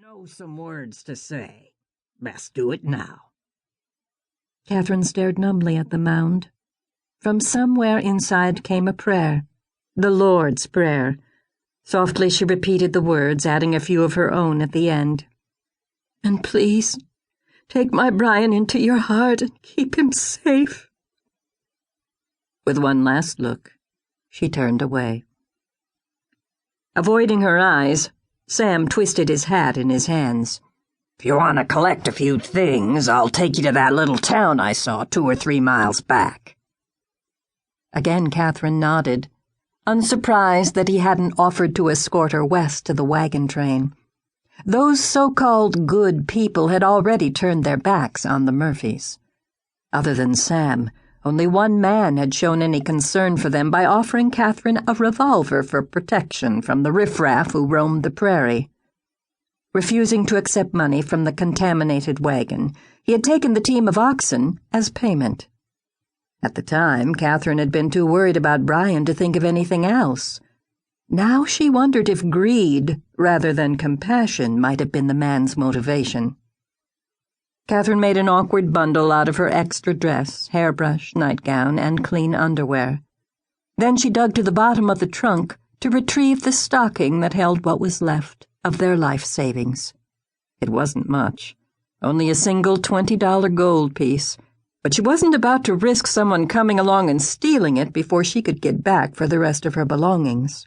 know some words to say. Best do it now. Catherine stared numbly at the mound. From somewhere inside came a prayer, the Lord's Prayer. Softly she repeated the words, adding a few of her own at the end. "And please, take my Brian into your heart and keep him safe." With one last look, she turned away. Avoiding her eyes, Sam twisted his hat in his hands. If you want to collect a few things, I'll take you to that little town I saw 2 or 3 miles back. Again Catherine nodded, unsurprised that he hadn't offered to escort her west to the wagon train. Those so-called good people had already turned their backs on the Murphys. Other than Sam, only one man had shown any concern for them by offering Catherine a revolver for protection from the riffraff who roamed the prairie. Refusing to accept money from the contaminated wagon, he had taken the team of oxen as payment. At the time, Catherine had been too worried about Brian to think of anything else. Now she wondered if greed, rather than compassion, might have been the man's motivation. Catherine made an awkward bundle out of her extra dress, hairbrush, nightgown, and clean underwear. Then she dug to the bottom of the trunk to retrieve the stocking that held what was left of their life savings. It wasn't much, only a single $20 gold piece, but she wasn't about to risk someone coming along and stealing it before she could get back for the rest of her belongings.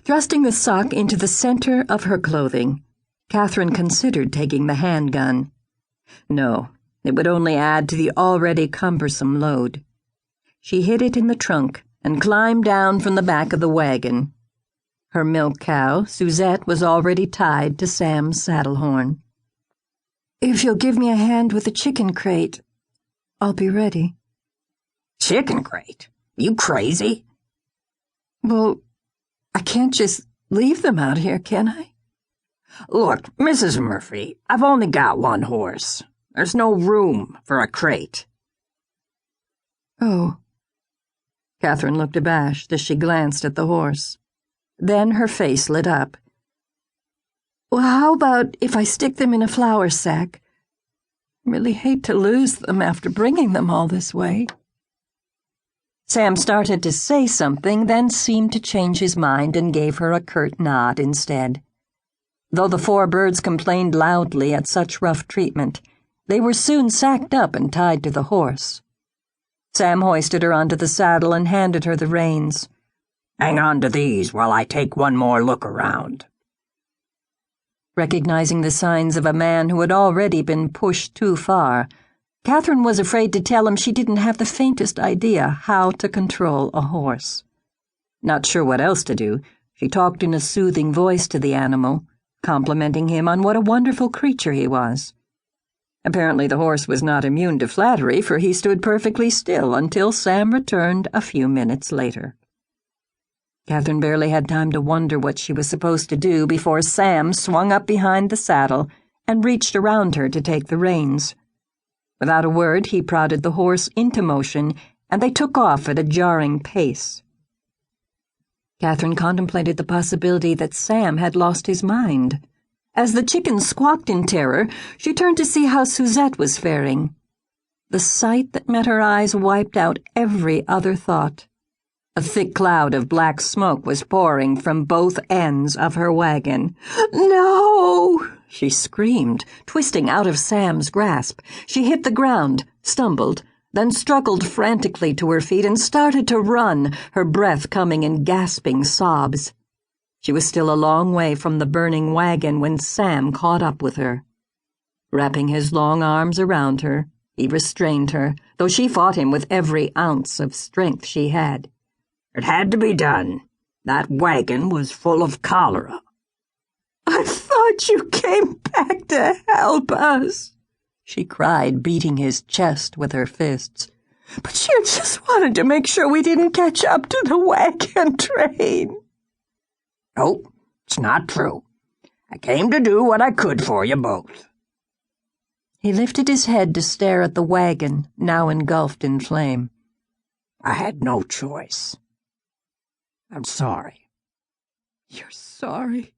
Thrusting the sock into the center of her clothing, Catherine considered taking the handgun. No, it would only add to the already cumbersome load. She hid it in the trunk and climbed down from the back of the wagon. Her milk cow, Suzette, was already tied to Sam's saddle horn. "If you'll give me a hand with the chicken crate, I'll be ready." Chicken crate? You crazy? Well, I can't just leave them out here, can I? Look, Mrs. Murphy, I've only got 1 horse. There's no room for a crate. Oh. Catherine looked abashed as she glanced at the horse. Then her face lit up. "Well, how about if I stick them in a flour sack? Really hate to lose them after bringing them all this way." Sam started to say something, then seemed to change his mind and gave her a curt nod instead. Though the 4 birds complained loudly at such rough treatment, they were soon sacked up and tied to the horse. Sam hoisted her onto the saddle and handed her the reins. Hang on to these while I take one more look around. Recognizing the signs of a man who had already been pushed too far, Catherine was afraid to tell him she didn't have the faintest idea how to control a horse. Not sure what else to do, she talked in a soothing voice to the animal, complimenting him on what a wonderful creature he was. Apparently the horse was not immune to flattery, for he stood perfectly still until Sam returned a few minutes later. Catherine barely had time to wonder what she was supposed to do before Sam swung up behind the saddle and reached around her to take the reins. Without a word, he prodded the horse into motion, and they took off at a jarring pace. Catherine contemplated the possibility that Sam had lost his mind. As the chickens squawked in terror, she turned to see how Suzette was faring. The sight that met her eyes wiped out every other thought. A thick cloud of black smoke was pouring from both ends of her wagon. "No!" she screamed, twisting out of Sam's grasp. She hit the ground, stumbled, then struggled frantically to her feet and started to run, her breath coming in gasping sobs. She was still a long way from the burning wagon when Sam caught up with her. Wrapping his long arms around her, he restrained her, though she fought him with every ounce of strength she had. It had to be done. That wagon was full of cholera. "I thought you came back to help us," she cried, beating his chest with her fists. "But you just wanted to make sure we didn't catch up to the wagon train." Nope, it's not true. I came to do what I could for you both. He lifted his head to stare at the wagon, now engulfed in flame. I had no choice. I'm sorry. "You're sorry?"